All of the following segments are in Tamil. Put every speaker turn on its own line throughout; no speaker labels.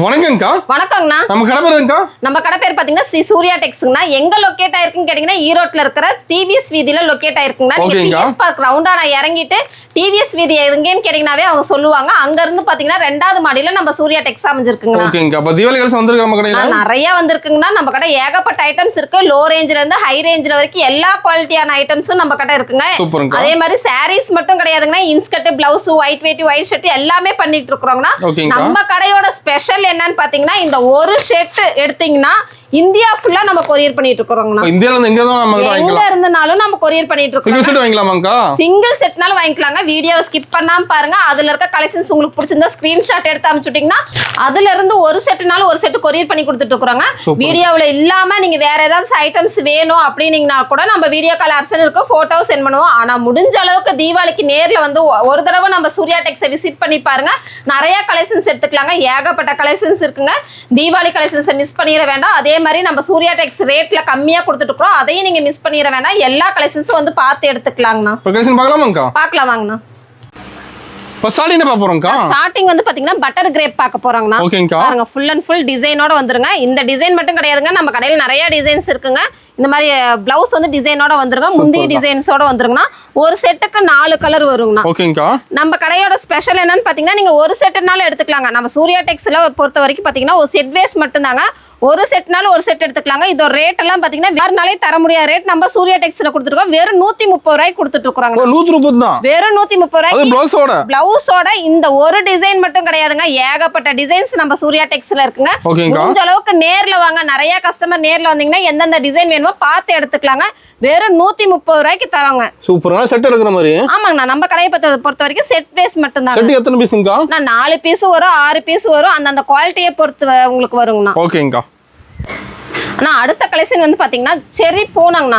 வணக்கம்க்கா.
வணக்கங்கண்ணா.
நம்ம கடை பேருங்கக்கா?
நம்ம கடை பேர் பாத்தீங்கன்னா ஸ்ரீ சூர்யா டெக்ஸ்ங்கண்ணா. எங்க லொகேட் ஆயிருக்குன்னு கேட்டீங்கன்னா ஈரோட்ல இருக்கிற டிவிஎஸ் வீதியில லொகேட் ஆயிருக்குங்கண்ணா. நீங்க பிஎஸ் பார்க் ரவுண்டானா இறங்கிட்டு டிவிஎஸ் வீதி எங்கேன்னு கேட்டீங்கன்னாவே அவங்க சொல்லுவாங்க. அங்க இருந்து பாத்தீங்கன்னா 2வது மாடியில நம்ம சூர்யா டெக்ஸ் அமைஞ்சிருக்குங்கண்ணா.
ஓகேங்கா. அப்ப தீபாவளி கலெக்ஷன் வந்திருக்கு நம்ம கடையில.
நிறைய வந்திருக்குங்கண்ணா. நம்ம கடை ஏகப்பட்ட ஐட்டம்ஸ் இருக்கு. லோ ரேஞ்சில இருந்து ஹை ரேஞ்சில வரைக்கும் எல்லா குவாலிட்டியான ஐட்டம்ஸும் நம்ம கடை இருக்குங்க. அதே மாதிரி சாரீஸ் மட்டும் கிடையாதுங்கண்ணா. இன்ஸ்கர்ட், பிளவுஸ், ஒயிட் வெயிட், ஒயிட் ஷர்ட் எல்லாமே பண்ணிட்டு இருக்கிறோங்கண்ணா. நம்ம கடையோட ஸ்பெஷல் என்னன்னு பாத்தீங்கன்னா இந்த ஒரு ஷர்ட் எடுத்தீங்கன்னா இந்தியா ஃபுல்லா நம்ம கொரியர் பண்ணிட்டு இருக்கோம்னா.
இந்தியால இருந்து எங்க
இருந்தாலும் நம்ம கொரியர் பண்ணிட்டு இருக்கோம்.
சிங்கிள் செட் வாங்கலாமாங்கா?
சிங்கிள் செட்னால வாங்கிக்கலாங்க. வீடியோவை ஸ்கிப் பண்ணாம பாருங்க. அதுல இருக்க கலெக்ஷன்ஸ் உங்களுக்கு பிடிச்சிருந்தா ஸ்கிரீன்ஷாட் எடுத்து அனுப்பிச்சுட்டீங்கன்னா அதுல இருந்து ஒரு செட்னால ஒரு செட் கொரியர் பண்ணி கொடுத்துட்டு இருக்கோங்க. வீடியோவில் இல்லாம நீங்க வேற ஏதாவது ஐட்டம்ஸ் வேணும் அப்படின்னீங்கன்னா கூட நம்ம வீடியோ கால் ஆப்ஷன் இருக்கு, போட்டோ சென்ட் பண்ணுவோம். ஆனா முடிஞ்ச அளவுக்கு தீபாவளிக்கு நேர்ல வந்து ஒரு தடவை நம்ம சூர்யா டெக்ஸை விசிட் பண்ணி பாருங்க. நிறைய கலெக்ஷன்ஸ் எடுத்துக்கலாங்க. ஏகப்பட்ட கலெக்ஷன்ஸ் இருக்குங்க. தீபாவளி கலெக்ஷன்ஸை மிஸ் பண்ணிட வேண்டாம். அதே மாதிரி நம்ம சூர்யா டெக்ஸ் ரேட்ல கம்மியா கொடுத்துட்டு இருக்கோம். அதையும் நீங்க மிஸ் பண்ணிட வேண்டாம். எல்லா கலெக்ஷன்ஸும் வந்து பார்த்து எடுத்துக்கலாங்கண்ணா. பார்க்கலாம் வாங்கண்ணா. ஸ்டார்டிங் வந்து பாத்தீங்கன்னா பட்டர் கிரேப் பார்க்க போறாங்கண்ணா. பாருங்க ஃபுல் அண்ட் ஃபுல் டிசைனோட வந்துருங்க. இந்த டிசைன் மட்டும் கிடையாதுங்க. நம்ம கடையில நிறைய டிசைன்ஸ் இருக்குங்க. இந்த மாதிரி பிளவுஸ் வந்து டிசைனோட வந்துருங்க. முந்தி டிசைன்ஸோட வந்துருங்கண்ணா. ஒரு செட்டுக்கு 4 கலர் வருங்கண்ணா. நம்ம கடையோட ஸ்பெஷல் என்னன்னு பாத்தீங்கன்னா நீங்க ஒரு செட்டுனாலும் எடுத்துக்கலாங்க. நம்ம சூர்யா டெக்ஸ்ல பொறுத்த வரைக்கும் பாத்தீங்கன்னா ஒரு செட் வேஸ் மட்டும் தாங்க. ஒரு செட்னால ஒரு செட் எடுத்துக்கலாங்க. இதோட ரேட் எல்லாம் பாத்தீங்கன்னா வேறனாலே தர முடியாத ரேட் நம்ம சூர்யா டெக்ஸ்ல கொடுத்துருக்கோம். வெறும் 130 ரூபாய்க்கு கொடுத்துட்டு இருக்காங்க. வெறும் 130 ரூபாய்க்கு பிளவுஸோட. இந்த ஒரு டிசைன் மட்டும் கிடையாதுங்க. ஏகப்பட்ட டிசைன்ஸ் நம்ம சூர்யா டெக்ஸ்ல இருக்குங்க. முடிஞ்ச அளவுக்கு நேர்ல வாங்க. நிறைய கஸ்டமர் நேர்ல வந்தீங்கன்னா எந்தெந்த டிசைன் வேணுமோ பார்த்து எடுத்துக்கலாங்க. வெறும் 130 ரூபாய்க்கு தரோங்க.
சூப்பரான செட் எடுக்கிற மாதிரி.
ஆமாங்கண்ணா. நம்ம கடையை பொறுத்த வரைக்கும் செட் பேஸ் மட்டும் தான்.
செட் எத்தனை பீஸ்ங்கா?
4 பீஸ் வரும், 6 பீஸ் வரும். அந்த குவாலிட்டியை பொறுத்து உங்களுக்கு வருங்கண்ணா.
ஓகேங்கா.
ஆனா அடுத்த கலெக்ஷன் வந்து பாத்தீங்கன்னா செரி பூனம்ங்கண்ணா.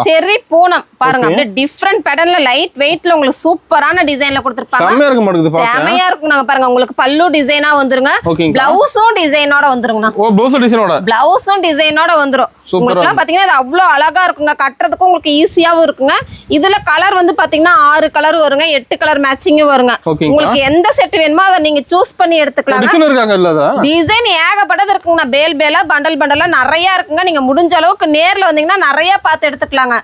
செரி பூனம் பாருங்க. அப்படியே டிஃபரண்ட் பேட்டர்ன்ல லைட் வெயிட்ல உங்களுக்கு சூப்பரான டிசைன்ல கொடுத்திருப்பாங்க. செமையா இருக்கும். நாங்க பாருங்க உங்களுக்கு பல்லு டிசைனா வந்துருங்க. பிளவுஸும் டிசைனோட வந்துருங்கண்ணா. பிளவுஸும் டிசைனோட வந்துரும். உங்களுக்கு பாத்தீங்கன்னா இது அவ்வளவு அழகா இருக்குங்க. கட்டுறதுக்கும் உங்களுக்கு ஈஸியாவும் இருக்குங்க. இதுல கலர் வந்து பாத்தீங்கன்னா 6 கலர் வருங்க. 8 கலர் மேட்சிங்கும் வருங்க. உங்களுக்கு எந்த செட் வேணுமோ அதை நீங்க சூஸ் பண்ணி எடுத்துக்கலாம். டிசைன் ஏகப்பட்டது இருக்குங்கண்ணா. பேல் பேலா பண்டல் பண்டலா நிறைய இருக்குங்க. நீங்க முடிஞ்ச அளவுக்கு நேர்ல வந்தீங்கன்னா நிறைய பார்த்து எடுத்துக்கலாங்க.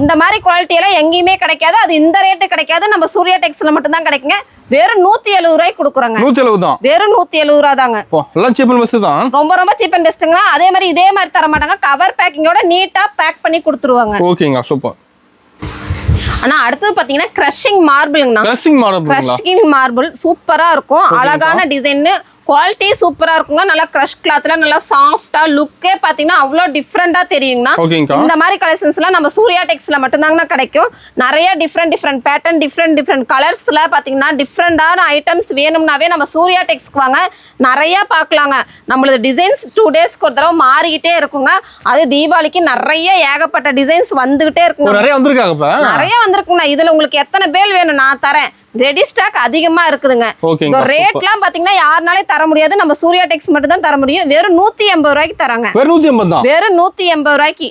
இந்த மாதிரி குவாலிட்டி எல்லாம் எங்கேயுமே கிடைக்காது. அது இந்த ரேட்டு கிடைக்காது. நம்ம சூர்யா டெக்ஸ்ல மட்டும் தான் கிடைக்குங்க. வெறும் 170 ரூபாய்க்கு கொடுக்குறாங்க. 170 தான். வெறும் 170 ரூபா தாங்க. ரொம்ப ரொம்ப சீப் அண்ட் பெஸ்ட்ங்க. அதே மாதிரி இதே மாதிரி தர மாட்டாங்க. கவர் பேக்கிங்கோட நீட்டா பேக் பண்ணி கொடுத்துருவாங்க.
ஓகேங்க சூப்பர்.
ஆனா அடுத்து பாத்தீங்கன்னா கிரஷிங் மார்பிள்ங்கண்ணா. கிரஷிங் மார்பிள் சூப்பரா இருக்கும். அழகான டிசைன், குவாலிட்டி சூப்பரா இருக்குங்க. நல்லா கிரஷ் கிளாத்ல நல்லா சாஃப்டா லுக்கே பாத்தீங்கன்னா அவ்வளவு டிஃப்ரெண்டா தெரியுங்கண்ணா. இந்த மாதிரி கலெக்ஷன்ஸ் எல்லாம் நம்ம சூர்யா டெக்ஸ்ல மட்டும்தாங்கண்ணா கிடைக்கும். நிறைய டிஃப்ரெண்ட் பேட்டர்ன், டிஃப்ரெண்ட் கலர்ஸ்ல பாத்தீங்கன்னா டிஃப்ரெண்டான ஐட்டம்ஸ் வேணும்னாவே நம்ம சூர்யா டெக்ஸ்க்கு வாங்க. நிறைய பார்க்கலாங்க. நம்மளோட டிசைன்ஸ் 2 டேஸ்க்கு ஒரு தடவை மாறிக்கிட்டே இருக்குங்க. அது தீபாவளிக்கு நிறைய ஏகப்பட்ட டிசைன்ஸ் வந்துகிட்டே இருக்குங்க. நிறைய வந்திருக்குங்கண்ணா. இதுல உங்களுக்கு எத்தனை பேல் வேணும் நான் தரேன். ரெடி ஸ்டாக் அதிகமா இருக்குதுங்க. இந்த ரேட்லாம் பாத்தீங்கன்னா யாருனாலே தர முடியாது. நம்ம சூர்யா டெக்ஸ் மட்டும் தான் தர முடியும். வெறும் 180 ரூபாய்க்கு தராங்க. வெறும் 180 ரூபாய்க்கு.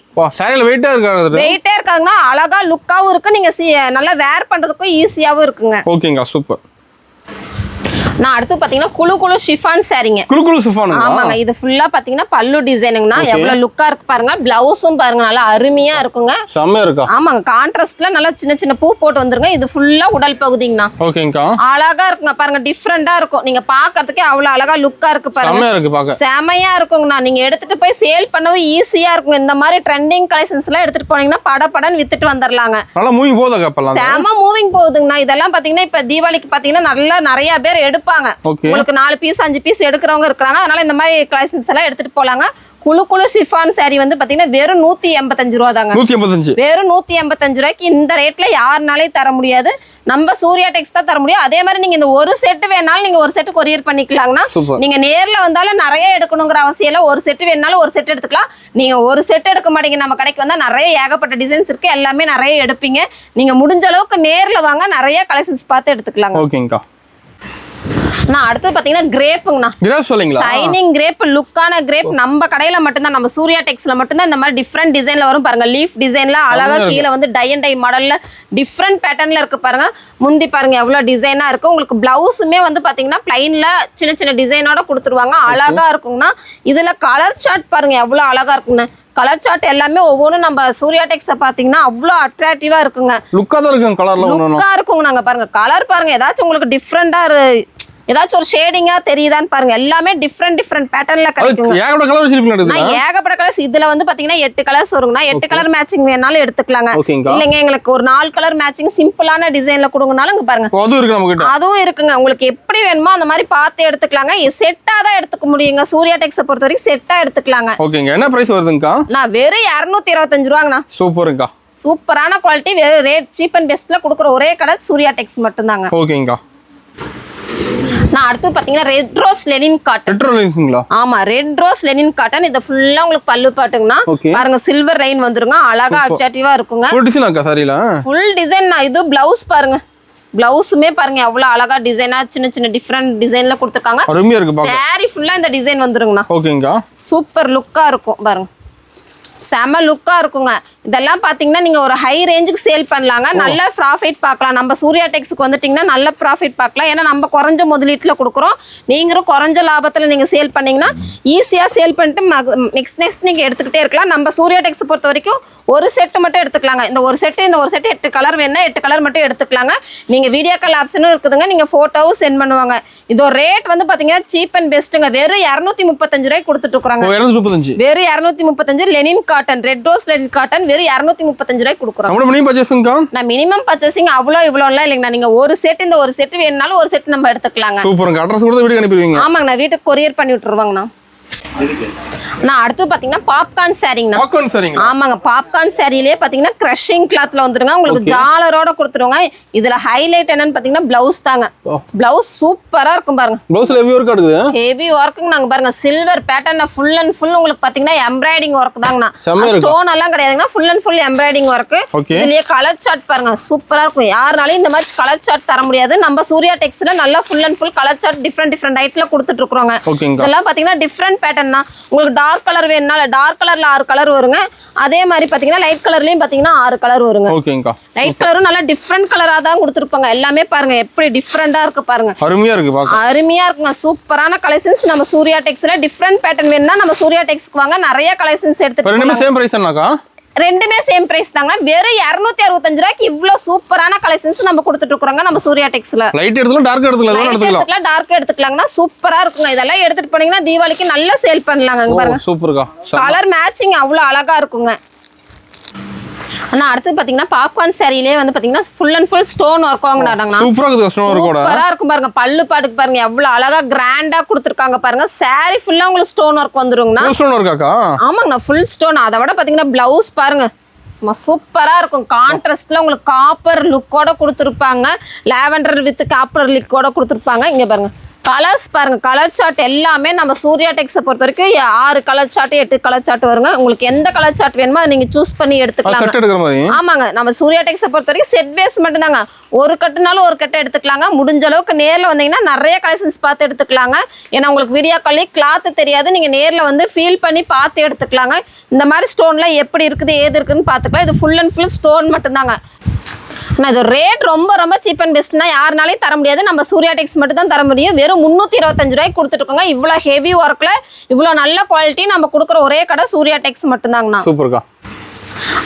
வெயிட்டே இருக்காதுன்னா அழகா லுக்காவும் இருக்கு. நீங்க நல்லா வேர் பண்றதுக்கும் ஈஸியாவும் இருக்குங்க.
ஓகேங்க சூப்பர்.
நான் அடுத்து பாத்தீங்கன்னா குழு ஷிஃபான் சாரிங்க. ஆமாங்க. இது ஃபுல்லா பாத்தீங்கன்னா பல்லு டிசைனுங்கண்ணா. எவ்வளவு லுக்கா இருக்கு பாருங்க. பிளவுஸும் பாருங்க நல்லா அருமையா இருக்குங்க. ஆமாங்க. கான்ட்ராஸ்ட்ல நல்லா சின்ன பூ போட்டு வந்துருங்க. இது ஃபுல்லா உடல் பகுதிங்கண்ணா. அழகா இருக்குங்க. பாருங்க டிஃப்ரெண்டா இருக்கும். நீங்க பாக்குறதுக்கே அவ்வளவு அழகா லுக்கா இருக்கு பாருங்க. செமையா இருக்குங்கண்ணா. நீங்க எடுத்துட்டு போய் சேல் பண்ணவும் ஈஸியா இருக்கும். இந்த மாதிரி ட்ரெண்டிங் கலெக்ஷன்ஸ் எல்லாம் எடுத்துட்டு போனீங்கன்னா படன்னு வித்துட்டு வந்துடலாங்க. செம மூவிங் போகுதுங்கண்ணா. இதெல்லாம் பாத்தீங்கன்னா இப்ப தீபாவளிக்கு பாத்தீங்கன்னா நல்லா நிறைய பேர் எடுப்பாங்க. உங்களுக்கு 4 பீஸ் 5 பீஸ் எடுக்கிறவங்க இருக்காங்க. அதனால இந்த மாதிரி கலெக்ஷன்ஸ் எல்லாம் எடுத்துட்டு போலாங்க. குழு ஷிஃபான் சாரி வந்து பாத்தீங்கன்னா வெறும் 185 ரூபா தாங்க. வெறும் 185 ரூபாய்க்கு இந்த ரேட்ல யாருனாலே தர முடியாது. நம்ம சூர்யா டெக்ஸ் தான் தர முடியும். அதே மாதிரி நீங்க இந்த ஒரு செட் வேணாலும் நீங்க ஒரு செட் கொரியர் பண்ணிக்கலாங்கன்னா நீங்க நேர்ல வந்தாலும் நிறைய எடுக்கணுங்கிற அவசியம் இல்லை. ஒரு செட் வேணாலும் ஒரு செட் எடுத்துக்கலாம். நீங்க ஒரு செட் எடுக்க மாட்டீங்க. நம்ம கடைக்கு வந்தா நிறைய ஏகப்பட்ட டிசைன்ஸ் இருக்கு. எல்லாமே நிறைய எடுப்பீங்க. நீங்க முடிஞ்ச அளவுக்கு நேர்ல வாங்க. நிறைய கலெக்ஷன்ஸ் பார்த்து எடுத்துக்கலாம். நான் அடுத்து பாத்தீங்கன்னா கிரேப்புங்கண்ணா.
கிரேப் சொல்றீங்களா?
ஷைனிங் கிரேப், லுக்கான கிரேப். நம்ம கடையில மட்டும்தான், நம்ம சூர்யா டெக்ஸ்ல மட்டும்தான் இந்த மாதிரி டிஃப்ரெண்ட் டிசைன்ல வரும் பாருங்க. லீஃப் டிசைன்ல அழகா கீழே வந்து டை அண்ட் டை மாடல்ல டிஃப்ரெண்ட் பேட்டர்ன்ல இருக்கு பாருங்க. முந்தி பாருங்க எவ்வளவு டிசைனா இருக்கு. உங்களுக்கு பிளவுஸுமே வந்து பாத்தீங்கன்னா பிளைன்ல சின்ன சின்ன டிசைனோட கொடுத்துருவாங்க. அழகா இருக்குங்கண்ணா. இதுல கலர் சார்ட் பாருங்க எவ்வளவு அழகா இருக்குங்க. கலர் சார்ட் எல்லாமே ஒவ்வொன்றும் நம்ம சூர்யா டெக்ஸை பார்த்தீங்கன்னா அவ்வளோ அட்ராக்டிவா இருக்குங்க.
லுக்கா தான் இருக்குங்க. கலர்ல
லுக்கா இருக்குங்க. நாங்க பாருங்க கலர் பாருங்க, ஏதாச்சும் உங்களுக்கு டிஃப்ரெண்டா ஏதாச்சும் ஒரு ஷேடிங்கா தெரியுதான்னு பாருங்க. எல்லாமே டிஃப்ரெண்ட் பேட்டர்ன்ல கிடைக்குங்க.
ஏகப்பட்ட கலர் வச்சிருப்பீங்க.
நான் ஏகப்பட்ட கலர்ஸ். இதுல வந்து பாத்தீங்கன்னா 8 கலர்ஸ் வருங்கண்ணா. 8 கலர் மேட்சிங் வேணாலும் எடுத்துக்கலாங்க. இல்லைங்க எங்களுக்கு ஒரு 4 கலர் மேட்சிங் சிம்பிளான டிசைன்ல கொடுங்கனாலும் இங்க பாருங்க அதுவும் இருக்குங்க. உங்களுக்கு எப்படி வேணுமோ அந்த மாதிரி பார்த்து எடுத்துக்கலாங்க. செட்டா தான் எடுத்துக்க முடியுங்க. சூர்யா டெக்ஸை பொறுத்த வரைக்கும் செட்டா எடுத்துக்கலாங்க.
ஓகேங்க. என்ன பிரைஸ் வருதுங்கக்கா?
நான் வெறும் 225 ரூபாங்கண்ணா.
சூப்பர்ங்கா.
சூப்பரான குவாலிட்டி, வெறும் ரேட் சீப் அண்ட் பெஸ்ட்ல கொடுக்குற ஒரே கடை சூர்யா டெக்ஸ் மட்டும்தாங்க.
ஓகேங்கா.
நான் அடுத்து பாத்தீங்கன்னா red rose linen cotton.
Red ரோஸ்ங்களா?
ஆமா, ரெட் ரோஸ் லெனின் காட்டன். இது ஃபுல்லா உங்களுக்கு பல்லு பாட்டுங்கண்ணா. பாருங்க சில்வர் லைன் வந்துருங்க. அழகா அட்ராக்டிவா இருக்குங்க.
ஃபுல் டிசைன் அக்கா சாரில.
Full design. இது பிளவுஸ் பாருங்க. பிளவுஸுமே பாருங்க எவ்வளவு அழகா டிசைனா சின்ன சின்ன டிஃப்ரெண்ட் டிசைன்ல கொடுத்துருக்காங்க.
அருமையா இருக்கு பாக்க.
சாரி ஃபுல்லா இந்த டிசைன் வந்துருங்கண்ணா.
ஓகேங்கா.
சூப்பர் லுக்கா இருக்கும் பாருங்க. செம லுக்கா இருக்குங்க. இதெல்லாம் பாத்தீங்கன்னா நீங்க ஒரு ஹை ரேஞ்சுக்கு சேல் பண்ணலாங்க. நல்ல ப்ராஃபிட் பார்க்கலாம். நம்ம சூர்யா டெக்ஸ்க்கு வந்துட்டீங்கன்னா நல்ல ப்ராஃபிட் பார்க்கலாம். ஏன்னா நம்ம குறைஞ்ச முதலீட்டுல கொடுக்குறோம். நீங்களும் குறைஞ்ச லாபத்துல நீங்க சேல் பண்ணீங்கன்னா ஈஸியா சேல் பண்ணிட்டு நெக்ஸ்ட் நீங்க எடுத்துக்கிட்டே இருக்கலாம். நம்ம சூர்யா டெக்ஸ் பொறுத்த வரைக்கும் ஒரு செட் மட்டும் எடுத்துக்கலாங்க. இந்த ஒரு செட் 8 கலர் வேணும்னா 8 கலர் மட்டும் எடுத்துக்கலாங்க. நீங்க வீடியோ கால் ஆப்ஷனும் இருக்குதுங்க. நீங்க போட்டோவும் சென்ட் பண்ணுவாங்க. இதோ ரேட் வந்து பாத்தீங்கன்னா சீப் அண்ட் பெஸ்ட்டுங்க. வெறும் 235 ரூபாய் கொடுத்துட்டு இருக்காங்க. வெறும் 235 Lenin cotton, red rose linen cotton வெறும் 235 ரூபாய் கொடுக்குறோம். நான் மினிமம் பர்ச்சேசிங் அவ்வளோ இவ்வளோலாம் இல்லைங்கண்ணா. நீங்க ஒரு செட் இந்த ஒரு செட் வேணும்னாலும் ஒரு செட் நம்ம எடுத்துக்கலாங்க.
சூப்பர்ங்க. அட்ரஸ் கூட வீட்டுக்கு அனுப்பிடுவீங்க?
ஆமாங்க, நான் வீட்டுக்கு கொரியர் பண்ணி விட்டுருவாங்கண்ணா. நான் அடுத்து பாத்தீங்கன்னா பாப்கார்ன் சாரிங்கண்ணா.
பாப்கார்ன் சாரிங்க?
ஆமாங்க, பாப்கார்ன் சாரியிலே பாத்தீங்கன்னா கிரஷிங் கிளாத்ல வந்துருங்க. உங்களுக்கு ஜாலரோட கொடுத்துருவாங்க. இதுல ஹைலைட் என்னன்னு பாத்தீங்கன்னா பிளவுஸ் தாங்க. பிளவுஸ் சூப்பரா இருக்கும் பாருங்க.
பிளவுஸ்ல ஹெவி வர்க் இருக்குது.
ஹெவி வர்க்குங்க. நாங்க பாருங்க சில்வர் பேட்டர்ன்ல ஃபுல் அண்ட் ஃபுல் உங்களுக்கு பாத்தீங்கன்னா எம்ப்ராய்டிங் வர்க் தாங்கண்ணா. ஸ்டோன் எல்லாம் கிடையாதுங்க. Full and full embroidering work. இதுலயே கலர் சார்ட் பாருங்க சூப்பரா இருக்கும். யாருனாலும் இந்த மாதிரி கலர் சார்ட் தர முடியாது. நம்ம சூர்யா டெக்ஸ்ல நல்லா full and full colour chart different ஐட்ல கொடுத்துட்டு இருக்கோங்க. இதெல்லாம் பாத்தீங்கன்னா டிஃப்ரெண்ட் பேட்டர்ன் தான். உங்களுக்கு டார்க் கலர் வேணும்னால டார்க் கலர்ல 6 கலர் வருங்க. அதே மாதிரி பாத்தீங்கன்னா லைட் கலர்லயும் பாத்தீங்கன்னா 6 கலர் வருங்க.
ஓகேங்கா.
லைட் கலரும் நல்லா டிஃப்ரெண்ட் கலரா தான் கொடுத்துருப்பாங்க. எல்லாமே பாருங்க எப்படி டிஃப்ரெண்டா இருக்கு பாருங்க.
அருமையா இருக்கு பாக்க.
அருமையா இருக்குங்க. சூப்பரான கலெக்ஷன்ஸ் நம்ம சூர்யா டெக்ஸ்ல. டிஃப்ரெண்ட் பேட்டர்ன் வேணும்னா நம்ம சூர்யா டெக்ஸ்க்கு வாங்க. நிறைய கலெக்ஷன்ஸ் எடுத்துட்டு
ரெண்டுமே சேம் பிரைஸ் தானக்கா?
ரெண்டுமே சேம் பிரைஸ் தாங்க. வெறும் 265 ரூபாய்க்கு இவ்வளவு சூப்பரான கலெக்ஷன்ஸ் நம்ம கொடுத்துட்டு இருக்கோங்க நம்ம சூர்யா டெக்ஸ்ல.
லைட் எடுத்துக்கலாம், டார்க் எடுத்துக்கலாம்.
டார்க் எடுத்துக்கலாம்னா சூப்பரா இருக்குங்க. இதெல்லாம் எடுத்துட்டு போனீங்கன்னா தீபாவளிக்கு நல்லா சேல் பண்ணலாங்க. பாருங்க
சூப்பர்க்கா.
கலர் மேட்சிங் அவ்வளவு அழகா இருக்குங்க. ஆனா அடுத்து பாத்தீங்கன்னா பாப்கார்ன் சாரியிலே வந்து பாத்தீங்கன்னா full and full stone work வாங்குனாங்க.
சூப்பரா இருக்குது. ஸ்டோன் வர்க் கூட
சூப்பரா இருக்கும் பாருங்க. பல்லு பாட்டுக்கு பாருங்க எவ்வளவு அழகா கிராண்டா கொடுத்திருக்காங்க பாருங்க. சாரி ஃபுல்லா உங்களுக்கு ஸ்டோன் வர்க் வந்துருங்கண்ணா.
ஸ்டோன் வர்க்காக்கா?
ஆமாங்கண்ணா, ஃபுல் ஸ்டோன். அதை விட பாத்தீங்கன்னா பிளவுஸ் பாருங்க சும்மா சூப்பரா இருக்கும். கான்ட்ராஸ்ட்ல உங்களுக்கு காப்பர் லுக்கோட கொடுத்துருப்பாங்க. லாவெண்டர் வித் காப்பர் லுக்கோட கொடுத்துருப்பாங்க. இங்க பாருங்க கலர்ஸ் பாருங்க. கலர் சார்ட் எல்லாமே நம்ம சூர்யா டெக்ஸை பொறுத்த வரைக்கும் 6 கலர் சார்ட் 8 கலர் சார்ட் வருங்க. உங்களுக்கு எந்த கலர் சார்ட் வேணுமோ நீங்க சூஸ் பண்ணி எடுத்துக்கலாம். ஆமாங்க, நம்ம சூர்யா டெக்ஸை பொறுத்த வரைக்கும் செட் பேஸ் மட்டும் தாங்க. ஒரு கட்டுனாலும் ஒரு கட்டை எடுத்துக்கலாங்க. முடிஞ்ச அளவுக்கு நேர்ல வந்தீங்கன்னா நிறைய கலெக்ஷன்ஸ் பார்த்து எடுத்துக்கலாங்க. ஏன்னா உங்களுக்கு வீடியோ காலே கிளாத் தெரியாது. நீங்க நேர்ல வந்து ஃபீல் பண்ணி பார்த்து எடுத்துக்கலாங்க. இந்த மாதிரி ஸ்டோன்ல எப்படி இருக்குது ஏது இருக்குன்னு பார்த்துக்கலாம். இது ஃபுல் அண்ட் ஃபுல் ஸ்டோன் மட்டும் தாங்க. ஆனால் இது ரேட் ரொம்ப சீப் அண்ட் பெஸ்ட்னா யாருனாலையும் தர முடியாது. நம்ம சூர்யா டெக்ஸ் மட்டும் தான் தர முடியும். வெறும் 325 ரூபாய்க்கு கொடுத்துருக்கோங்க. இவ்வளோ ஹெவி ஒர்க்கில் இவ்வளோ நல்ல குவாலிட்டி நம்ம கொடுக்குற ஒரே கடை சூர்யா டெக்ஸ் மட்டும்தாங்கண்ணா.
சூப்பர்க்கா.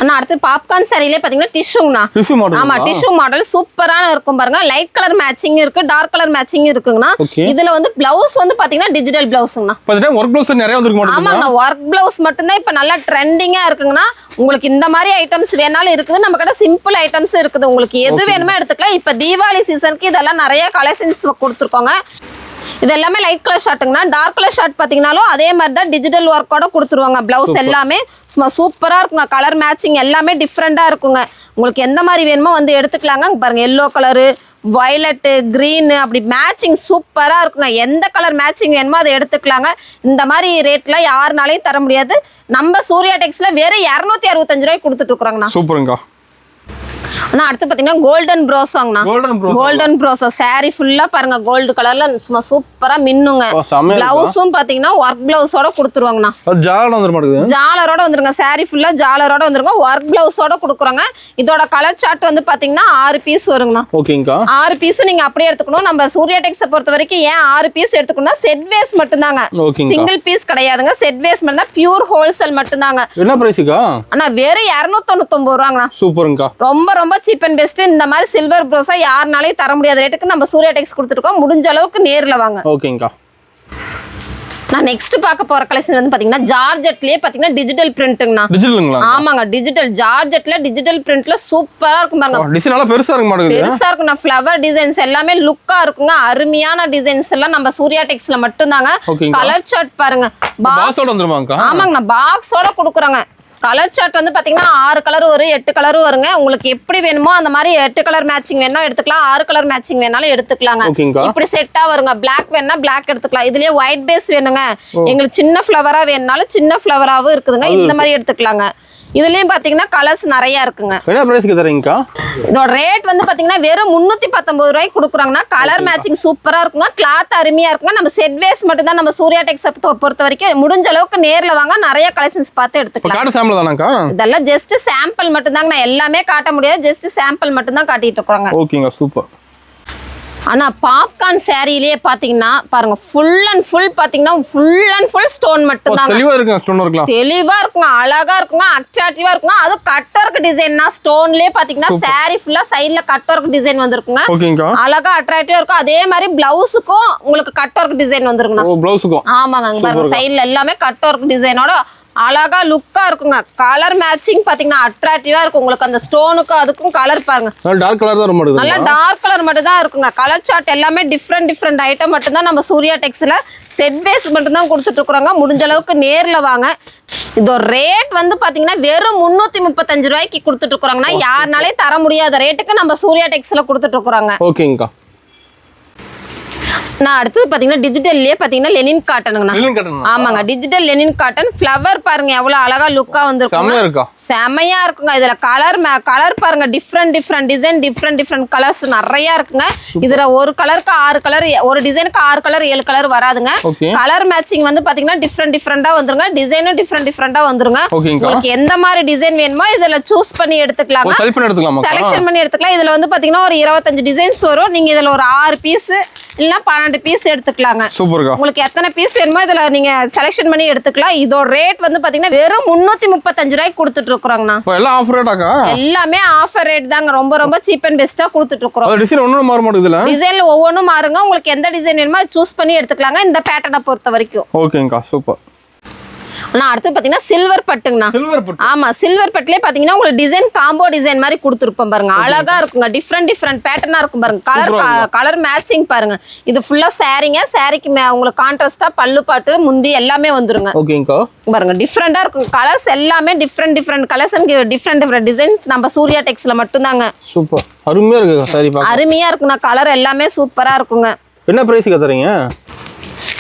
ஆனா அடுத்து பாப்கார்ன் சாரியிலே பாத்தீங்கன்னா டிஷ்யூங்கண்ணா. ஆமா, டிஷ்யூ மாடல் சூப்பரான இருக்கும் பாருங்க. லைட் கலர் மேட்சிங் இருக்கு, டார்க் கலர் மேட்சிங் இருக்குங்கண்ணா. இதுல வந்து பிளவுஸ் வந்து பாத்தீங்கன்னா டிஜிட்டல் பிளவுஸ்ங்கண்ணா.
ஒர்க் பிளவுஸ் நிறைய வந்திருக்கு.
ஆமாங்கண்ணா, ஒர்க் பிளவுஸ் மட்டும்தான் இப்ப நல்லா ட்ரெண்டிங்கா இருக்குங்கண்ணா. உங்களுக்கு இந்த மாதிரி ஐட்டம்ஸ் வேணாலும் இருக்குது. நம்ம கிட்ட சிம்பிள் ஐட்டம்ஸ் இருக்குது. உங்களுக்கு எது வேணுமோ எடுத்துக்கலாம். இப்ப தீபாவளி சீசனுக்கு இதெல்லாம் நிறைய கலெக்ஷன்ஸ் கொடுத்துருக்கோங்க. இது எல்லாமே லைட் கலர் ஷார்ட்டுங்கண்ணா. டார்க் கலர் ஷார்ட் பார்த்தீங்கன்னாலும் அதே மாதிரி தான் டிஜிட்டல் ஒர்க்கோட கொடுத்துருவாங்க. பிளவுஸ் எல்லாமே சும்மா சூப்பராக இருக்குங்க. கலர் மேட்சிங் எல்லாமே டிஃப்ரெண்ட்டாக இருக்குங்க. உங்களுக்கு எந்த மாதிரி வேணுமோ வந்து எடுத்துக்கலாங்க. பாருங்க எல்லோ கலரு, வயலட்டு, க்ரீனு அப்படி மேட்சிங் சூப்பராக இருக்குங்க. எந்த கலர் மேட்சிங் வேணுமோ அதை எடுத்துக்கலாங்க. இந்த மாதிரி ரேட்ல யாருனாலையும் தர முடியாது. நம்ம சூர்யா டெக்ஸ்ல வேற 265 ரூபாய்க்கு கொடுத்துட்டு இருக்கிறோங்கண்ணா.
சூப்பருங்கா.
ஆனா அடுத்து பாத்தீங்கன்னா கோல்டன் ப்ரோஸாங்கண்ணா. கோல்டன் ப்ரோஸோ saree ஃபுல்லா பாருங்க கோல்டு கலர்ல சும்மா சூப்பரா மின்னுங்க. பிளவுஸும் பாத்தீங்கன்னா ஒர்க் பிளவுஸோட கொடுத்துருவாங்கண்ணா. ஜாலரோட வந்துருங்க. saree ஃபுல்லா ஜாலரோட வந்துருங்க. ஒர்க் பிளவுஸோட கொடுக்குறாங்க. இதோட கலர் சார்ட் வந்து பாத்தீங்கன்னா 6 பீஸ் வருங்கண்ணா.
ஓகேங்கா.
6 பீஸ் நீங்க அப்படியே எடுத்துக்கணும். நம்ம சூர்யா டெக்ஸை பொறுத்த வரைக்கும் ஏன் 6 பீஸ் எடுத்துக்கணும்னா செட் வேஸ் மட்டும்தாங்க. சிங்கிள் பீஸ் கிடையாதுங்க. செட் வேஸ் மட்டும் பியூர் ஹோல்சேல் மட்டும்தாங்க.
என்ன பிரைஸ்க்கா?
அண்ணா வெறும் 299 ரூபாங்கண்ணா.
சூப்பர்ங்கா.
ரொம்ப ரொம்ப சீப் அண்ட் பெஸ்ட். இந்த மாதிரி சில்வர் ப்ரோஸா யாருனாலையும் தர முடியாத ரேட்டுக்கு நம்ம சூர்யா டெக்ஸ் கொடுத்துருக்கோம். முடிஞ்ச அளவுக்கு நேர்ல வாங்க.
ஓகேங்கா.
நான் நெக்ஸ்ட் பார்க்க போற கலெக்ஷன் வந்து பாத்தீங்கன்னா ஜார்ஜெட்லயே பாத்தீங்கன்னா டிஜிட்டல் பிரிண்ட்ங்கண்ணா.
டிஜிட்டலுங்களா?
ஆமாங்க டிஜிட்டல் ஜார்ஜெட்ல டிஜிட்டல் பிரிண்ட்ல சூப்பரா இருக்கும் பாருங்க.
டிசைன் நல்லா பெருசா இருக்க மாட்டேங்குது.
பெருசா இருக்குங்க. ஃப்ளவர் டிசைன்ஸ் எல்லாமே லுக்கா இருக்குங்க. அருமையான டிசைன்ஸ் எல்லாம் நம்ம சூர்யா டெக்ஸ்ல மட்டும்தாங்க. கலர் சார்ட் பாருங்க.
பாக்ஸோட வந்துருமாங்கா?
ஆமாங்கண்ணா பாக்ஸோட கொடுக்குறாங்க. கலர் சார்ட் வந்து பாத்தீங்கன்னா 6 கலர் வரும் 8 கலரும் வருங்க. உங்களுக்கு எப்படி வேணுமோ அந்த மாதிரி 8 கலர் மேட்சிங் வேணா எடுத்துக்கலாம். 6 கலர் மேட்சிங் வேணாலும் எடுத்துக்கலாங்க. இப்படி செட்டா வருங்க. பிளாக் வேணா பிளாக் எடுத்துக்கலாம். இதுலயே ஒயிட் பேஸ் வேணுங்க, எங்களுக்கு சின்ன ஃபிளவரா வேணுனாலும் சின்ன ஃபிளவராவும் இருக்குதுங்க. இந்த மாதிரி எடுத்துக்கலாங்க. இதுலயும் பாத்தீங்கன்னா கலர்ஸ் நிறைய இருக்குங்க.
என்ன பிரைஸ்க்கு தரீங்கக்கா?
இதோட ரேட் வந்து பாத்தீங்கன்னா வெறும் 319 ரூபாய்க்கு கொடுக்குறாங்கன்னா கலர் மேட்சிங் சூப்பரா இருக்குங்க. கிளாத் அருமையா இருக்குங்க. நம்ம செட் வேஸ் மட்டும் தான் நம்ம சூர்யா டெக்ஸ் பொறுத்த வரைக்கும் முடிஞ்ச அளவுக்கு நேர்ல வாங்க. நிறைய கலெக்ஷன்ஸ் பார்த்து எடுத்துக்கலாம். இதெல்லாம் ஜஸ்ட் சாம்பிள் மட்டும் தாங்க. நான் எல்லாமே காட்ட முடியாது. ஜஸ்ட் சாம்பிள் மட்டும் தான் காட்டிட்டு இருக்கோங்க.
ஓகேங்க சூப்பர்.
ஆனா பாப்கார்ன் சாரியிலேயே பாத்தீங்கன்னா பாருங்க ஃபுல் அண்ட் ஃபுல் பாத்தீங்கன்னா ஃபுல் அண்ட் ஃபுல் ஸ்டோன் மட்டும் தான்.
தெளிவா இருக்குங்க. ஸ்டோன் இருக்கலாம்.
தெளிவா இருக்குங்க. அழகா இருக்குங்க. அட்ராக்டிவா இருக்குங்க. அது கட் ஒர்க் டிசைன்னா ஸ்டோன்லயே பாத்தீங்கன்னா சாரி ஃபுல்லா சைடுல கட் ஒர்க் டிசைன் வந்திருக்குங்க.
ஓகேங்கா.
அழகா அட்ராக்டிவா இருக்கும். அதே மாதிரி பிளவுஸுக்கும் உங்களுக்கு கட் ஒர்க் டிசைன் வந்திருக்குங்க.
ஓ பிளவுஸுக்கும்.
ஆமாங்க அங்க பாருங்க சைடுல எல்லாமே கட் ஒர்க் டிசைனோட அழகா லுக்கா இருக்குங்க. கலர் மேட்சிங் பாத்தீங்கன்னா அட்ராக்டிவா இருக்கும். உங்களுக்கு அந்த ஸ்டோனுக்கும் அதுக்கும் கலர் பாருங்க.
டார்க் கலர் தான் ரொம்ப
நல்லா டார்க் கலர் மட்டும் தான் இருக்குங்க. கலர் சார்ட் எல்லாமே டிஃப்ரெண்ட் ஐட்டம் மட்டும் தான் நம்ம சூர்யா டெக்ஸ்ல செட் பேஸ் மட்டும் தான் கொடுத்துட்டு இருக்கோங்க. முடிஞ்ச அளவுக்கு நேர்ல வாங்க. இதோட ரேட் வந்து பாத்தீங்கன்னா வெறும் 335 ரூபாய்க்கு கொடுத்துட்டு இருக்கோங்கன்னா யாருனாலே தர முடியாத ரேட்டுக்கு நம்ம சூர்யா டெக்ஸ்ல கொடுத்துட்டு இருக்கோங்க.
ஓகேங்கா.
நான் அடுத்து பாத்தீங்கன்னா டிஜிட்டல்லயே பாத்தீங்கன்னா லெனின் காட்டனுங்கண்ணா. ஆமாங்க டிஜிட்டல் லெனின் காட்டன். ஃப்ளவர் பாருங்க எவ்வளவு அழகா லுக்கா வந்திருக்கும். செமையா இருக்குங்க. இதுல கலர் பாருங்க டிஃப்ரெண்ட் டிசைன் டிஃப்ரெண்ட் கலர்ஸ் நிறைய இருக்குங்க. இதுல ஒரு கலருக்கு 6 கலர், ஒரு டிசைனுக்கு 6 கலர் 7 கலர் வராதுங்க. கலர் மேட்சிங் வந்து பாத்தீங்கன்னா டிஃப்ரெண்டா வந்துருங்க. டிசைனும் டிஃப்ரெண்டா வந்துருங்க. உங்களுக்கு எந்த மாதிரி டிசைன் வேணுமோ இதுல சூஸ் பண்ணி எடுத்துக்கலாம். செலக்ஷன் பண்ணி எடுத்துக்கலாம். இதுல வந்து பாத்தீங்கன்னா ஒரு 25 டிசைன்ஸ் வரும். நீங்க இதுல ஒரு 6 பீஸ் இல்ல 12 பீஸ் எடுத்துக்கலாங்க. உங்களுக்கு எத்தனை பீஸ் வேணுமோ இதுல நீங்க செலக்ஷன் பண்ணி எடுத்துக்கலாம். இதோட ரேட் வந்து பாத்தீங்கன்னா வெறும் 335 ரூபாய்க்கு கொடுத்துட்டு இருக்கோங்கண்ணா.
எல்லாம் ஆஃபர் ரேட்டாக்கா? எல்லாமே
ஆஃபர் ரேட் தாங்க. ரொம்ப சீப் அண்ட் பெஸ்டா கொடுத்துட்டு இருக்கோம்.
டிசைன் ஒவ்வொன்றும் மாற மாட்டேங்குதுல?
டிசைன்ல ஒவ்வொன்றும் மாறுங்க. உங்களுக்கு எந்த டிசைன் வேணுமோ சூஸ் பண்ணி எடுத்துக்கலாங்க. இந்த பேட்டர்னை பொறுத்த வரைக்கும்.
ஓகேங்கா சூப்பர்.
நான் அடுத்து பாத்தீங்கன்னா சில்வர் பட்டுங்கண்ணா. ஆமா சில்வர் பட்டுலயே பாத்தீங்கன்னா உங்களுக்கு டிசைன் காம்போ டிசைன் மாதிரி கொடுத்துருப்போம் பாருங்க. அழகா இருக்குங்க. டிஃப்ரெண்ட் பேட்டர்னா இருக்கும் பாருங்க. கலர் மேட்சிங் பாருங்க. இது ஃபுல்லா சாரிங்க. சாரிக்கு உங்களுக்கு கான்ட்ராஸ்டா பல்லு பாட்டு முந்தி எல்லாமே வந்துருங்க.
ஓகேங்கா.
பாருங்க டிஃப்ரெண்டா இருக்கும். கலர்ஸ் எல்லாமே different colours and different designs நம்ம சூர்யா டெக்ஸ்ல மட்டும் தாங்க.
சூப்பர். அருமையா இருக்கு சாரி பாக்க. அருமையா
இருக்குங்க. கலர் எல்லாமே சூப்பரா இருக்குங்க.
என்ன பிரைஸ்க்கு தரீங்க?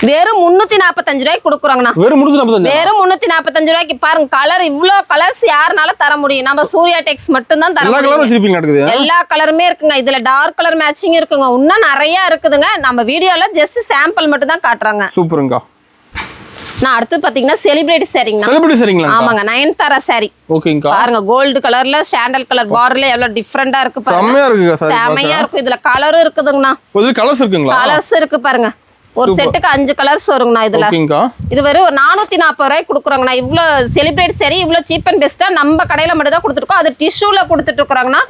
வெறும் 345 ரூபாய்க்கு கொடுக்குறாங்கண்ணா.
வெறும்
345 ரூபாய்க்கு பாருங்க. கலர் இவ்ளோ கலர்ஸ் யாருனால தர முடியும்? நம்ம சூர்யா டெக்ஸ் மட்டும் தான் தர முடியும். எல்லா கலருமே இருக்குங்க. இதுல டார்க் கலர் மேட்சிங் இருக்குங்க. இன்னும் நிறைய இருக்குதுங்க. நம்ம வீடியோல ஜஸ்ட் சாம்பிள் மட்டும் தான் காட்டுறாங்க.
சூப்பருங்க.
நான் அடுத்து பாத்தீங்கன்னா செலிபிரிட்டி சாரிங்க. ஆமாங்க நயன்தாரா சாரி.
ஓகேங்க.
பாருங்க கோல்டு கலர்ல சாண்டல் கலர் பார்டர்ல எவ்வளவு டிஃபரெண்டா இருக்கு பாருங்க. செமையா இருக்கு. இதுல கலரும் இருக்குதுங்கண்ணா. கலர்ஸ் இருக்கு பாருங்க. ஒரு செட்டுக்கு 5 கலர்ஸ் வருங்கண்ணா. இதுல இது வெறும் 440 ரூபாய்க்கு கொடுக்குறாங்கண்ணா. இவ்வளவு செலிபிரேட் சரி இவ்வளவு சீப் அண்ட் பெஸ்டா நம்ம கடையில மட்டும் தான் கொடுத்துருக்கோம். அது டிஷ்யூல கொடுத்துட்டு இருக்காங்கண்ணா.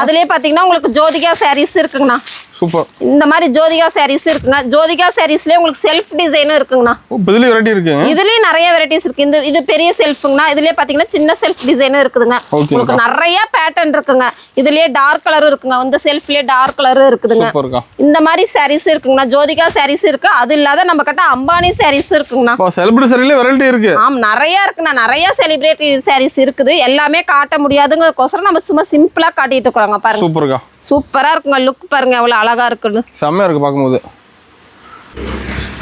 அதுலயே பாத்தீங்கன்னா உங்களுக்கு ஜோதிகா சாரீஸ் இருக்குங்கண்ணா. சூப்பர். இந்த மாதிரி ஜோதிகா சாரீஸ் இருக்குங்க. ஜோதிகா சாரீஸ்லயே உங்களுக்கு செல்ஃப் டிசைனும் இருக்குங்கண்ணா.
இதுலயே வெரைட்டி இருக்கு.
இதுலயே நிறைய வெரைட்டிஸ் இருக்கு. இது பெரிய செல்ஃப்ங்கண்ணா. இதுலயே பாத்தீங்கன்னா சின்ன செல்ஃப் டிசைனும் இருக்குதுங்க. உங்களுக்கு நிறைய பேட்டர்ன் இருக்குங்க. இதுலயே டார்க் கலர் இருக்குங்க. இந்த செல்ஃப்லயே டார்க் கலரும் இருக்குதுங்க. இந்த மாதிரி சாரீஸ் இருக்குங்கண்ணா. ஜோதிகா சாரீஸ் இருக்கு. அது இல்லாத நம்ம கிட்ட அம்பானி சாரீஸ் இருக்குங்கண்ணா.
செலிபிரிட்டி சாரீல வெரைட்டி இருக்கு.
ஆமா நிறைய இருக்குண்ணா. நிறைய செலிபிரிட்டி சாரீஸ் இருக்குது. எல்லாமே காட்ட முடியாதுங்கறதுக்கோசரம் நம்ம சும்மா சிம்பிளா காட்டிட்டு இருக்கோங்க பாருங்க.
சூப்பர்க்கா.
சூப்பரா இருக்குங்க. லுக் பாருங்க எவ்வளவு அழகா இருக்குன்னு.
செமையா இருக்கு பாக்கும்போது.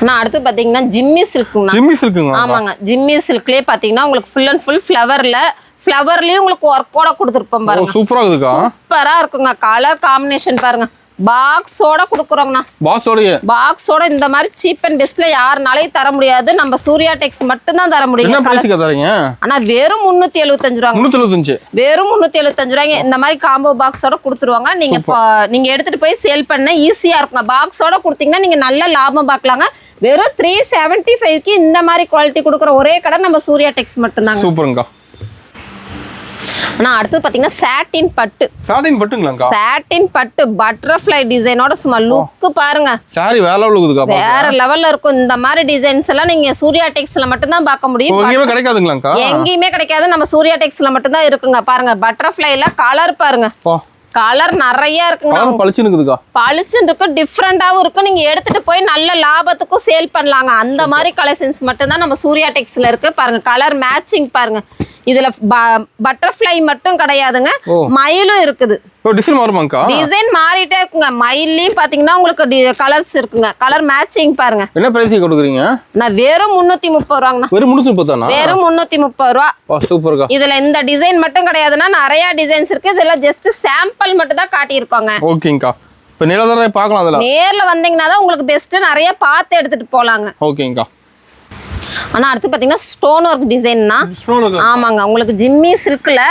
நான் அடுத்து பாத்தீங்கன்னா ஜிம்மி சில்க்குங்க.
ஜிம்மி சில்க்குங்க.
ஆமாங்க ஜிம்மி சில்க்லயே பாத்தீங்கன்னா உங்களுக்கு ஃபுல் அண்ட் ஃபுல் ஃப்ளவர்ல ஃப்ளவர்லயும் உங்களுக்கு ஒர்க்கோட கொடுத்துருப்போம் பாருங்க.
சூப்பரா இருக்குக்கா.
சூப்பரா இருக்குங்க. கலர் காம்பினேஷன் பாருங்க. பாக்ஸோட கொடுக்குறோங்கண்ணா. பாக்ஸோட இந்த மாதிரி சீப் அண்ட் பெஸ்ட்ல யாருனாலையும் தர முடியாது. நம்ம சூர்யா டெக்ஸ் மட்டும் தான் தர முடியும். ஆனா வெறும் 375 ரூபாங்க. வெறும் 375 ரூபாய்ங்க இந்த மாதிரி காம்போ பாக்ஸோட கொடுத்துருவாங்க. நீங்க எடுத்துட்டு போய் சேல் பண்ண ஈஸியா இருக்குங்க. பாக்ஸோட கொடுத்தீங்கன்னா நீங்க நல்ல லாபம் பார்க்கலாங்க. வெறும் 375க்கு இந்த மாதிரி குவாலிட்டி கொடுக்குற ஒரே கடை நம்ம சூர்யா டெக்ஸ் மட்டும் தாங்க.
சூப்பருங்க.
ஆனா அடுத்து பாத்தீங்கன்னா சாட்டின் பட்டு.
சாட்டின் பட்டுங்களாங்க.
சாட்டின் பட்டு பட்டர்ஃப்ளை டிசைனோட சும்மா லுக் பாருங்க.
சாரி வேற லெவல்ல இருக்குதுக்கா.
வேற லெவல்ல இருக்கும். இந்த மாதிரி டிசைன்ஸ் எல்லாம் நீங்க சூர்யா டெக்ஸ்ல மட்டும் தான் பார்க்க முடியும்.
எங்கேயுமே கிடைக்காதுங்களாங்க.
எங்கேயுமே கிடைக்காது. நம்ம சூர்யா டெக்ஸ்ல மட்டும் தான் இருக்குங்க. பாருங்க பட்டர்ஃப்ளைல கலர் பாருங்க. கலர் நிறைய இருக்குங்க. பளிச்சுன்னு இருக்கு. டிஃப்ரெண்டாவும் இருக்கும். நீங்க எடுத்துட்டு போய் நல்ல லாபத்துக்கும் சேல் பண்ணலாங்க. அந்த மாதிரி கலெக்ஷன்ஸ் மட்டும் தான் நம்ம சூர்யா டெக்ஸ்ல இருக்கு. பாருங்க கலர் மேட்சிங் பாருங்க. இதுல பட்டர்ஃப்ளை மட்டும் கிடையாதுங்க, மயிலும் இருக்குது. டிசைன் மாறிட்டே இருக்குங்க. மயிலையும் பாத்தீங்கன்னா உங்களுக்கு கலர்ஸ் இருக்குங்க. கலர் மேட்சிங் பாருங்க.
என்ன பிரைஸ் கொடுக்குறீங்க?
நான் வெறும் 330 ரூபாங்கண்ணா.
வெறும் 330
வெறும் 330 ரூபா.
சூப்பர்க்கா.
இதுல இந்த டிசைன் மட்டும் கிடையாதுன்னா நிறைய டிசைன்ஸ் இருக்கு. இதெல்லாம் ஜஸ்ட் சாம்பிள் மட்டும் தான் காட்டியிருக்கோங்க.
ஓகேங்கா. இப்போ நேர்ல பார்க்கலாம். அதெல்லாம்
நேர்ல வந்தீங்கன்னா தான் உங்களுக்கு பெஸ்ட் நிறைய பார்த்து எடுத்துட்டு போலாங்க.
ஓகேங்கா.
ஆனா அடுத்து பாத்தீங்கன்னா ஸ்டோன் ஒர்க் டிசைன்னா. ஆமாங்க. உங்களுக்கு ஜிம்மி சில்க்ல,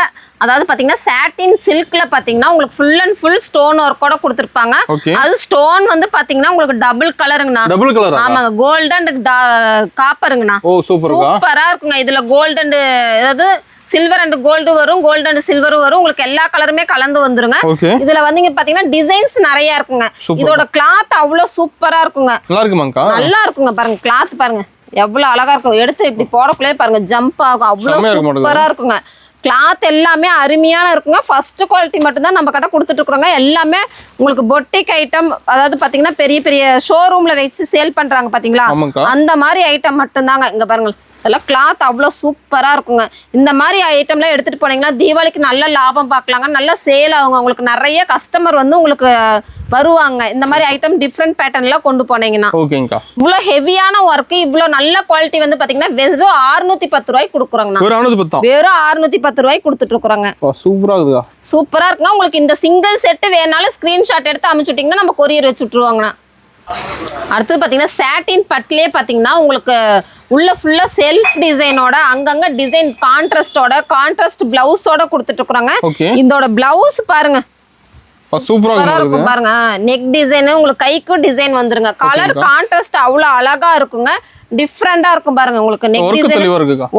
அதாவது பாத்தீங்கன்னா சாட்டின் சில்க்ல பாத்தீங்கன்னா உங்களுக்கு ஃபுல் அண்ட் ஃபுல் ஸ்டோன் ஒர்க்கோட கொடுத்துருப்பாங்க. அது ஸ்டோன் வந்து பாத்தீங்கன்னா உங்களுக்கு டபுள் கலருங்கண்ணா.
Double colour.
ஆமாங்க. கோல்டு அண்ட் காப்பருங்கண்ணா. சூப்பரா இருக்குங்க. இதுல கோல்டு அண்ட் அதாவது சில்வர் அண்ட் கோல்டு வரும், கோல்டு அண்ட் சில்வரும் வரும். உங்களுக்கு எல்லா கலருமே கலந்து வந்துருங்க. இதுல வந்து பாத்தீங்கன்னா டிசைன்ஸ் நிறைய இருக்குங்க. இதோட கிளாத் அவ்வளவு சூப்பரா இருக்குங்க. நல்லா இருக்குங்க. பாருங்க கிளாத் பாருங்க எவ்வளவு அழகா இருக்கும். எடுத்து இப்படி போடக்குள்ளே பாருங்க ஜம்ப் ஆகும். அவ்வளவு சூப்பரா இருக்குங்க. கிளாத் எல்லாமே அருமையான இருக்குங்க. ஃபர்ஸ்ட் குவாலிட்டி மட்டும் தான் நம்ம கிட்ட கொடுத்துட்டு இருக்கிறோங்க. எல்லாமே உங்களுக்கு பொட்டிக் ஐட்டம், அதாவது பாத்தீங்கன்னா பெரிய பெரிய ஷோரூம்ல வச்சு சேல் பண்றாங்க பாத்தீங்களா, அந்த மாதிரி ஐட்டம் மட்டும் தாங்க. இங்க பாருங்க இதெல்லாம் கிளாத் அவ்வளோ சூப்பராக இருக்குங்க. இந்த மாதிரி ஐட்டம்லாம் எடுத்துகிட்டு போனீங்கன்னா தீபாவளிக்கு நல்ல லாபம் பார்க்கலாங்க. நல்லா சேல் ஆகுங்க. உங்களுக்கு நிறைய கஸ்டமர் வந்து உங்களுக்கு வருவாங்க. இந்த மாதிரி ஐட்டம் டிஃப்ரெண்ட் பேட்டர்ன்லாம் கொண்டு போனீங்கன்னா.
ஓகேங்கா.
இவ்வளோ ஹெவியான ஒர்க்கு, இவ்வளோ நல்ல குவாலிட்டி வந்து பார்த்தீங்கன்னா வெறும் 610 ரூபாய்க்கு கொடுக்குறோங்கண்ணா. வெறும் 610 ரூபாய்க்கு கொடுத்துட்டு இருக்கிறோங்க. சூப்பராக இருக்குங்க. உங்களுக்கு இந்த சிங்கிள் செட்டு வேணாலும் ஸ்க்ரீன்ஷாட் எடுத்து அனுப்பிச்சுட்டிங்கன்னா நம்ம கொரியர் வச்சு விட்ருவாங்கண்ணா. அடுத்தது பார்த்தீங்கன்னா சாட்டின் பட்லேயே பார்த்தீங்கன்னா உங்களுக்கு உள்ள ஃபுல்லா செல்ஃப் டிசைனோட அங்கங்க டிசைன் கான்ட்ராஸ்ட் பிளவுஸோட கொடுத்துட்டு இருக்காங்க. இதோட பிளவுஸ் பாருங்க சூப்பரா இருக்கும் பாருங்க. நெக் டிசைன் உங்களுக்கு கைக்கு டிசைன் வந்துருங்க. கலர் கான்ட்ராஸ்ட் அவ்வளவு அழகா இருக்குங்க. டிஃப்ரெண்டா இருக்கும் பாருங்க. உங்களுக்கு நெக் டிசைன்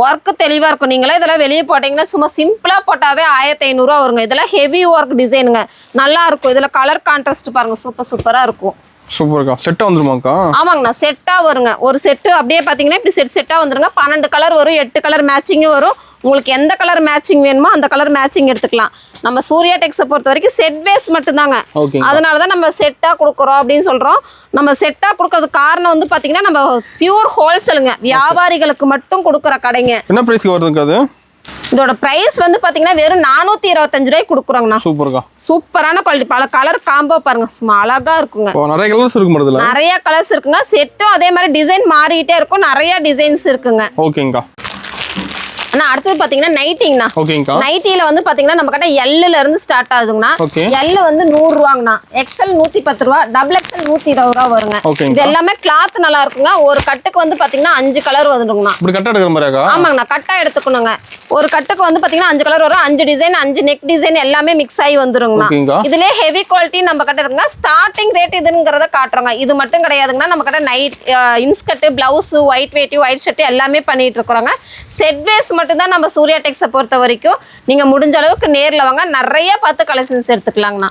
ஒர்க் தெளிவா இருக்கும். நீங்களே இதெல்லாம் வெளியே போட்டீங்கன்னா சும்மா சிம்பிளா போட்டாவே 1500 ரூபா வருங்க. இதெல்லாம் ஹெவி ஒர்க் டிசைனுங்க. நல்லா இருக்கும். இதுல கலர் கான்ட்ராஸ்ட் பாருங்க சூப்பரா இருக்கும்.
சூப்பர்க்கா. செட்டா வந்துருமாக்கா?
ஆமாங்கண்ணா செட்டா வருங்க. ஒரு செட்டு அப்படியே பாத்தீங்கன்னா இப்படி செட்டா வந்துருங்க. 12 கலர் வரும், 8 கலர் மேட்சிங்கும் வரும். உங்களுக்கு எந்த கலர் மேட்சிங் வேணுமோ அந்த கலர் மேட்சிங் எடுத்துக்கலாம். நம்ம சூர்யா டெக்ஸை பொறுத்த வரைக்கும் செட் பேஸ் மட்டும் தாங்க. அதனாலதான் நம்ம செட்டா கொடுக்குறோம் அப்படின்னு சொல்றோம். நம்ம செட்டா கொடுக்கறதுக்கு காரணம் வந்து பாத்தீங்கன்னா நம்ம பியூர் ஹோல்சேலுங்க. வியாபாரிகளுக்கு மட்டும் கொடுக்குற கடைங்க.
என்ன பிரைஸ்க்கு வருதுங்க அது?
இதோட பிரைஸ் வந்து பாத்தீங்கன்னா வெறும் 425 ரூபாய்க்கு கொடுக்குறோங்கண்ணா. சூப்பரான குவாலிட்டி. பல கலர் காம்போ பாருங்க சும்மா அழகா இருக்குங்க. நிறைய கலர்ஸ் இருக்குங்க. செட்டும் அதே மாதிரி டிசைன் மாறிட்டே இருக்கும். நிறைய டிசைன்ஸ் இருக்குங்க.
ஓகேங்கா.
ஆனா அடுத்து பாத்தீங்கன்னா நைட்டிங்கண்ணா. நைட்டில வந்து பாத்தீங்கன்னா நம்ம கிட்ட எல்ல இருந்து ஸ்டார்ட் ஆகுதுங்கண்ணா. எல் வந்து 100 ரூபாங்கண்ணா. எக்ஸ்எல் 110 ரூபா, டபுள் எக்ஸ்எல் 120 ரூபா வருங்க. இது எல்லாமே கிளாத் நல்லா இருக்குங்க. ஒரு கட்டுக்கு வந்து பாத்தீங்கன்னா 5 கலர் வந்துடுங்கண்ணா. ஆமாங்கண்ணா கட்டா எடுத்துக்கணுங்க. ஒரு கட்டுக்கு வந்து பாத்தீங்கன்னா 5 கலர் வரும். 5 டிசைன் 5 நெக் டிசைன் எல்லாமே மிக்ஸ் ஆகி வந்துருங்கண்ணா. இதுலயே ஹெவி குவாலிட்டி நம்ம கிட்ட இருக்குங்க. ஸ்டார்டிங் ரேட் இதுங்கிறத காட்டுறோங்க. இது மட்டும் கிடையாதுங்கன்னா நம்ம கிட்ட நைட் இன்ஸ்கர்ட், பிளவுஸ், ஒயிட் வேட்டி, ஒயிட் ஷர்ட் எல்லாமே பண்ணிட்டு இருக்கிறோங்க. செட் வேஸ் மட்டும் தான் நம்ம சூர்யா டெக்ஸை பொறுத்த வரைக்கும். நீங்க முடிஞ்ச அளவுக்கு நேர்ல வாங்க. நிறைய பார்த்து கலெக்ஷன்ஸ் எடுத்துக்கலாங்கண்ணா.